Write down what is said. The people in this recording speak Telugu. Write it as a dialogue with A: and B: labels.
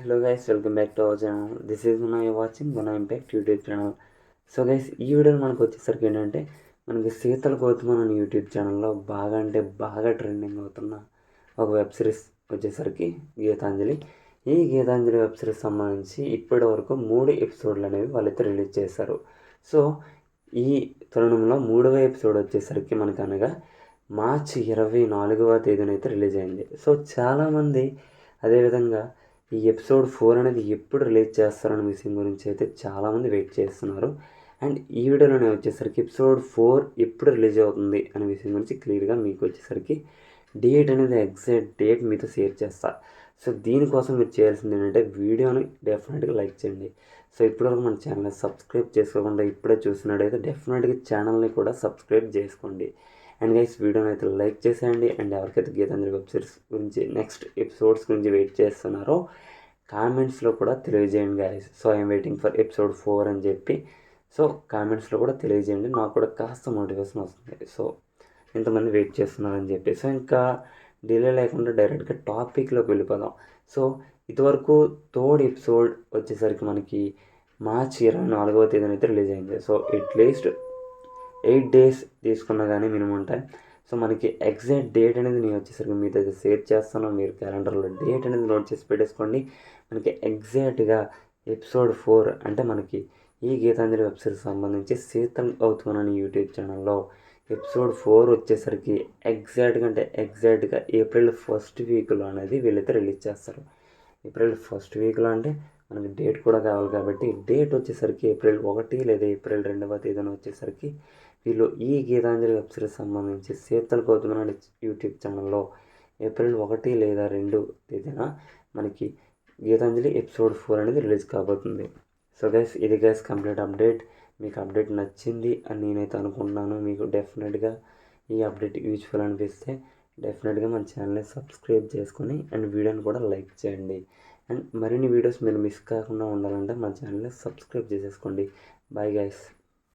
A: Hello guys, welcome back to our channel. This is Guna, you're watching Guna Impact YouTube channel. So guys ఈ వీడియోలో మనకు వచ్చేసరికి ఏంటంటే మనకి శీతల గౌతమన్ అనే యూట్యూబ్ ఛానల్లో బాగా అంటే బాగా ట్రెండింగ్ అవుతున్న ఒక వెబ్ సిరీస్ వచ్చేసరికి గీతాంజలి. ఈ గీతాంజలి వెబ్ సిరీస్ సంబంధించి ఇప్పటి వరకు 3 ఎపిసోడ్లు అనేవి వాళ్ళైతే రిలీజ్ చేశారు. సో ఈ తరుణంలో 3వ ఎపిసోడ్ వచ్చేసరికి మనకు అనగా మార్చి 24వ తేదీన అయితే రిలీజ్ అయింది. సో చాలామంది అదేవిధంగా ఈ ఎపిసోడ్ 4 అనేది ఎప్పుడు రిలీజ్ చేస్తారనే విషయం గురించి అయితే చాలామంది వెయిట్ చేస్తున్నారు. అండ్ ఈ వీడియోలోనే వచ్చేసరికి ఎపిసోడ్ 4 ఎప్పుడు రిలీజ్ అవుతుంది అనే విషయం గురించి క్లియర్గా మీకు వచ్చేసరికి డేట్ అనేది ఎగ్జాక్ట్ డేట్ మీతో షేర్ చేస్తా. సో దీనికోసం మీరు చేయాల్సింది ఏంటంటే వీడియోని డెఫినెట్గా లైక్ చేయండి. సో ఇప్పటివరకు మన ఛానల్ని సబ్స్క్రైబ్ చేసుకోకుండా ఇప్పుడే చూసినట్టయితే డెఫినెట్గా ఛానల్ని కూడా సబ్స్క్రైబ్ చేసుకోండి. అండ్ గైస్ వీడియోని అయితే లైక్ చేసేయండి. అండ్ ఎవరికైతే గీతాంజలి వెబ్ సిరీస్ గురించి నెక్స్ట్ ఎపిసోడ్స్ గురించి వెయిట్ చేస్తున్నారో కామెంట్స్లో కూడా తెలియజేయండి guys. So I'm waiting for episode 4 అని చెప్పి సో కామెంట్స్లో కూడా తెలియజేయండి. నాకు కూడా కాస్త మోటివేషన్ వస్తుంది. సో ఇంతమంది వెయిట్ చేస్తున్నారని చెప్పి సో ఇంకా డిలే లేకుండా డైరెక్ట్గా టాపిక్లోకి వెళ్ళిపోదాం. సో ఇదివరకు 3rd ఎపిసోడ్ వచ్చేసరికి మనకి మార్చి 24వ తేదీన అయితే రిలీజ్ అయింది. సో అట్లీస్ట్ 8 days తీసుకున్నా కానీ మినిమం టైం. సో మనకి ఎగ్జాక్ట్ డేట్ అనేది నేను వచ్చేసరికి మీతో అయితే షేర్ చేస్తాను. మీరు క్యాలెండర్లో డేట్ అనేది నోట్ చేసి పెట్టేసుకోండి. మనకి ఎగ్జాక్ట్గా ఎపిసోడ్ 4 అంటే మనకి ఈ గీతాంజలి వెబ్ సిరీస్ సంబంధించి శీతల్ గౌతమన్ అనే యూట్యూబ్ ఛానల్లో ఎపిసోడ్ 4 వచ్చేసరికి ఎగ్జాక్ట్గా ఏప్రిల్ 1st వీక్లో అనేది వీళ్ళైతే రిలీజ్ చేస్తారు. ఏప్రిల్ 1st వీక్లో అంటే మనకి డేట్ కూడా కావాలి కాబట్టి డేట్ వచ్చేసరికి ఏప్రిల్ 1 లేదా ఏప్రిల్ 2వ తేదీన వచ్చేసరికి వీళ్ళు ఈ గీతాంజలి వెబ్ సిరీస్ సంబంధించి శీతల్ గౌతమన్ అనే యూట్యూబ్ ఛానల్లో ఏప్రిల్ 1 లేదా 2 తేదీన మనకి గీతాంజలి ఎపిసోడ్ 4 అనేది రిలీజ్ కాబోతుంది. సో గైస్ ఇది గైస్ కంప్లీట్ అప్డేట్. మీకు అప్డేట్ నచ్చింది అని నేనైతే అనుకుంటున్నాను. మీకు డెఫినెట్గా ఈ అప్డేట్ యూజ్ఫుల్ అనిపిస్తే డెఫినెట్గా మన ఛానల్ని సబ్స్క్రైబ్ చేసుకొని అండ్ వీడియోని కూడా లైక్ చేయండి. అండ్ మరిన్ని వీడియోస్ మీరు మిస్ కాకుండా ఉండాలంటే మన ఛానల్ని సబ్స్క్రైబ్ చేసేసుకోండి. Bye guys.